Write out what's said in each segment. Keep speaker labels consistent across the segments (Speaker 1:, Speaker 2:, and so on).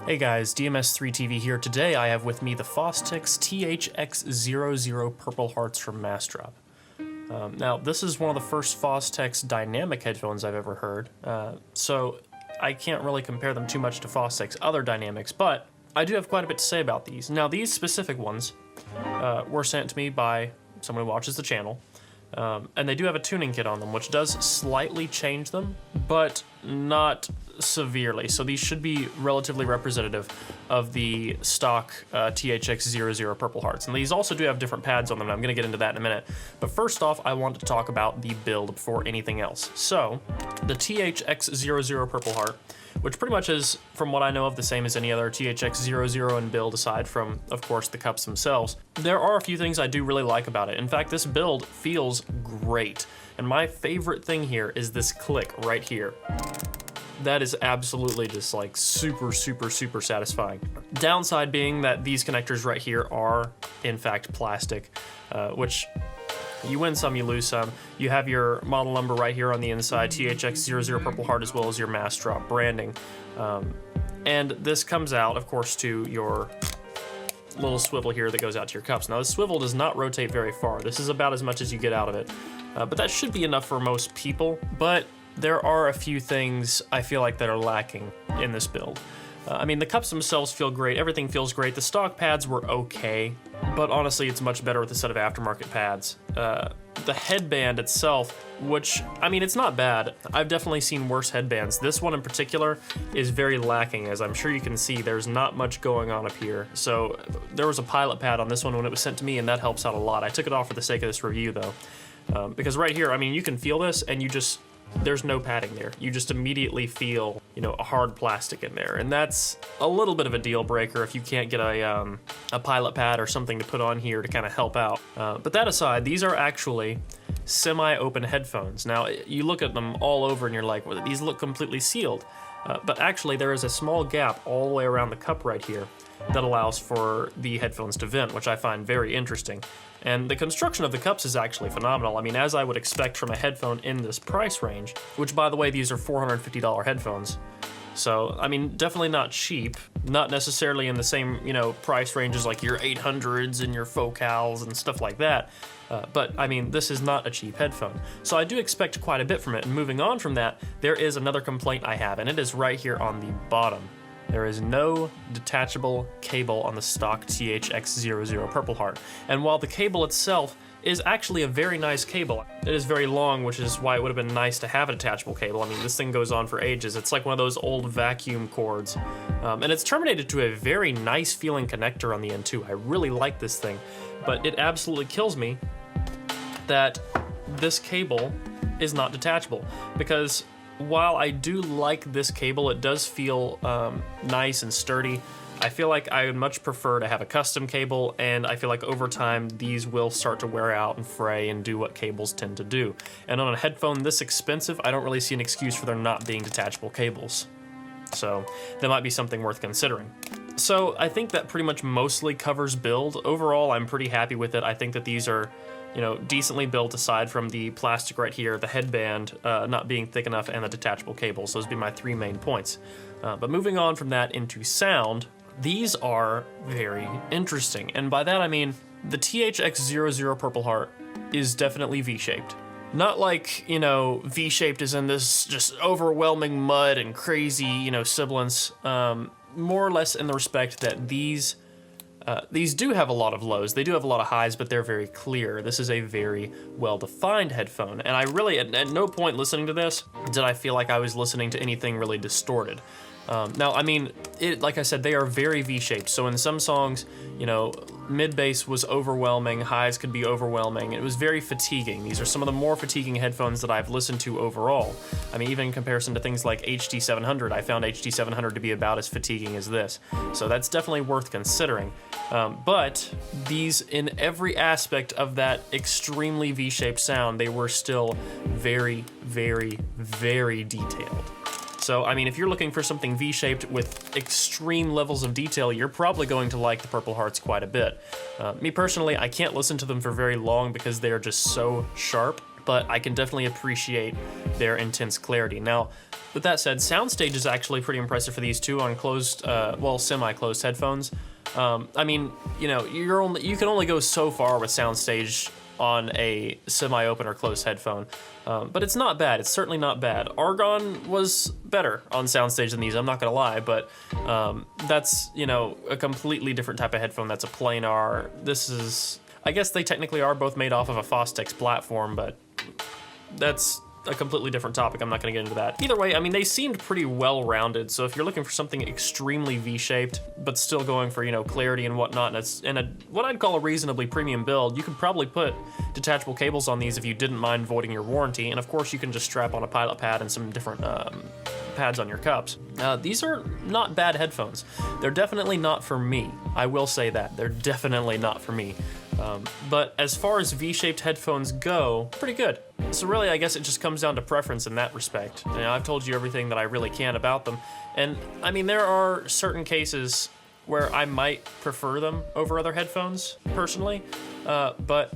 Speaker 1: Hey guys, DMS3TV here. Today I have with me the Fostex TH-X00 Purplehearts from Massdrop. Now this is one of the first Fostex dynamic headphones I've ever heard, so I can't really compare them too much to Fostex other dynamics, but I do have quite a bit to say about these. Now these specific ones were sent to me by someone who watches the channel, and they do have a tuning kit on them, which does slightly change them, but not severely. So these should be relatively representative of the stock TH-X00 Purplehearts. And these also do have different pads on them, and I'm going to get into that in a minute. But first off, I want to talk about the build before anything else. So the TH-X00 Purpleheart, which pretty much is, from what I know of, the same as any other TH-X00 in build aside from, of course, the cups themselves. There are a few things I do really like about it. In fact, this build feels great. And my favorite thing here is this click right here. That is absolutely just like super satisfying. Downside being that these connectors right here are, in fact, plastic, which you win some, you lose some. You have your model number right here on the inside, TH-X00 Purpleheart, as well as your Massdrop branding. And this comes out, of course, to your little swivel here that goes out to your cups. Now, the swivel does not rotate very far. This is about as much as you get out of it. But that should be enough for most people. But there are a few things I feel like that are lacking in this build. I mean, the cups themselves feel great. Everything feels great. The stock pads were okay, but honestly, it's much better with a set of aftermarket pads. The headband itself, which, I mean, it's not bad. I've definitely seen worse headbands. This one in particular is very lacking, as I'm sure you can see. There's not much going on up here. So there was a pilot pad on this one when it was sent to me, and that helps out a lot. I took it off for the sake of this review, though, because right here, I mean, you can feel this, and there's no padding there. You just immediately feel, you know, a hard plastic in there. And that's a little bit of a deal breaker if you can't get a pilot pad or something to put on here to kind of help out. But that aside, these are actually semi-open headphones. Now, you look at them all over and you're like, well, these look completely sealed. But actually, there is a small gap all the way around the cup right here that allows for the headphones to vent, which I find very interesting. And the construction of the cups is actually phenomenal. I mean, as I would expect from a headphone in this price range, which, by the way, these are $450 headphones. So, I mean, definitely not cheap, not necessarily in the same, you know, price ranges like your 800s and your Focals and stuff like that. But, I mean, this is not a cheap headphone. So I do expect quite a bit from it. And moving on from that, there is another complaint I have, and it is right here on the bottom. There is no detachable cable on the stock TH-X00 Purpleheart. And while the cable itself is actually a very nice cable, it is very long, which is why it would have been nice to have a detachable cable. I mean, this thing goes on for ages. It's like one of those old vacuum cords. And it's terminated to a very nice feeling connector on the end too. I really like this thing, but it absolutely kills me that this cable is not detachable, because while I do like this cable, it does feel nice and sturdy. I feel like I would much prefer to have a custom cable, and I feel like over time these will start to wear out and fray and do what cables tend to do. And on a headphone this expensive, I don't really see an excuse for there not being detachable cables. So that might be something worth considering. So I think that pretty much mostly covers build. Overall, I'm pretty happy with it. I think that these are, you know, decently built aside from the plastic right here, the headband not being thick enough, and the detachable cables. Those would be my three main points. But moving on from that into sound, these are very interesting. And by that I mean the TH-X00 Purpleheart is definitely V-shaped. Not like, you know, V-shaped as in this just overwhelming mud and crazy, you know, sibilance. More or less in the respect that these do have a lot of lows. They do have a lot of highs, but they're very clear. This is a very well-defined headphone. And I really, at no point listening to this, did I feel like I was listening to anything really distorted. Now, I mean, like I said, they are very V-shaped. So in some songs, you know, mid-bass was overwhelming, highs could be overwhelming. It was very fatiguing. These are some of the more fatiguing headphones that I've listened to overall. I mean, even in comparison to things like HD700, I found HD700 to be about as fatiguing as this. So that's definitely worth considering. But these, in every aspect of that extremely V-shaped sound, they were still very detailed. So, I mean, if you're looking for something V-shaped with extreme levels of detail, you're probably going to like the Purplehearts quite a bit. Me personally, I can't listen to them for very long because they are just so sharp, but I can definitely appreciate their intense clarity. Now, With that said, soundstage is actually pretty impressive for these two on closed, well, semi-closed headphones. I mean, you know, you can only go so far with soundstage on a semi-open or closed headphone, but it's not bad. It's certainly not bad. Argon was better on soundstage than these, I'm not gonna lie, but that's, you know, a completely different type of headphone. That's a planar. This is, I guess they technically are both made off of a Fostex platform, but that's a completely different topic. I'm not going to get into that. Either way, I mean, they seemed pretty well-rounded, so if you're looking for something extremely V-shaped, but still going for, you know, clarity and whatnot, and it's in what I'd call a reasonably premium build, you could probably put detachable cables on these if you didn't mind voiding your warranty, and of course you can just strap on a pilot pad and some different pads on your cups. These are not bad headphones. They're definitely not for me. I will say that. They're definitely not for me. But as far as V-shaped headphones go, pretty good. So really, I guess it just comes down to preference in that respect. You know, I've told you everything that I really can about them. And I mean, there are certain cases where I might prefer them over other headphones, personally, but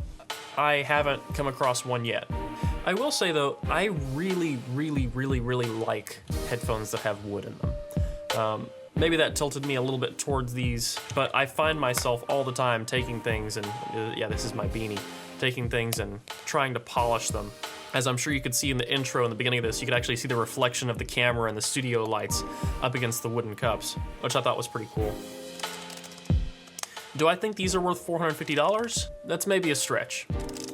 Speaker 1: I haven't come across one yet. I will say though, I really like headphones that have wood in them. Maybe that tilted me a little bit towards these, but I find myself all the time taking things and, yeah, this is my beanie, taking things and trying to polish them. As I'm sure you could see in the intro in the beginning of this, you could actually see the reflection of the camera and the studio lights up against the wooden cups, which I thought was pretty cool. Do I think these are worth $450? That's maybe a stretch.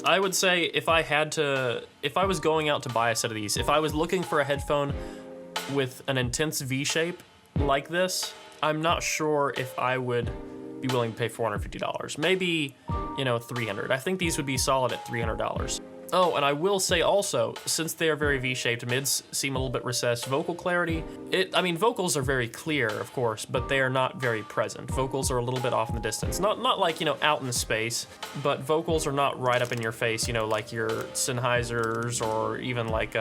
Speaker 1: I would say if I was going out to buy a set of these, if I was looking for a headphone with an intense V shape like this, I'm not sure if I would be willing to pay $450. Maybe, you know, $300. I think these would be solid at $300. Oh, and I will say also, since they are very V-shaped, mids seem a little bit recessed. Vocal clarity, I mean, vocals are very clear, of course, but they are not very present. Vocals are a little bit off in the distance. Not like, you know, out in space, but vocals are not right up in your face, you know, like your Sennheisers or even like,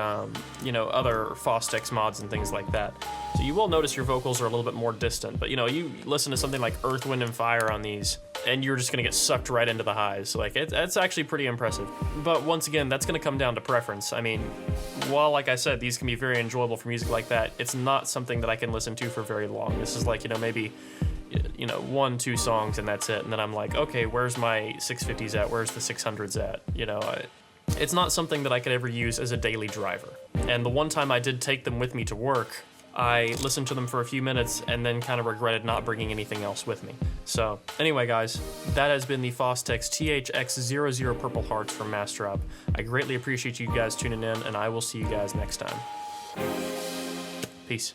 Speaker 1: you know, other Fostex mods and things like that. So you will notice your vocals are a little bit more distant, but you know, you listen to something like Earth, Wind, and Fire on these, and you're just gonna get sucked right into the highs. Like, it's actually pretty impressive. But once again, that's gonna come down to preference. I mean, while, like I said, these can be very enjoyable for music like that, it's not something that I can listen to for very long. This is like, you know, maybe, you know, 1-2 songs and that's it. And then I'm like, okay, where's my 650s at? Where's the 600s at? You know, it's not something that I could ever use as a daily driver. And the one time I did take them with me to work, I listened to them for a few minutes and then kind of regretted not bringing anything else with me. So anyway, guys, that has been the Fostex TH-X00 Purpleheart from Massdrop. I greatly appreciate you guys tuning in, and I will see you guys next time. Peace.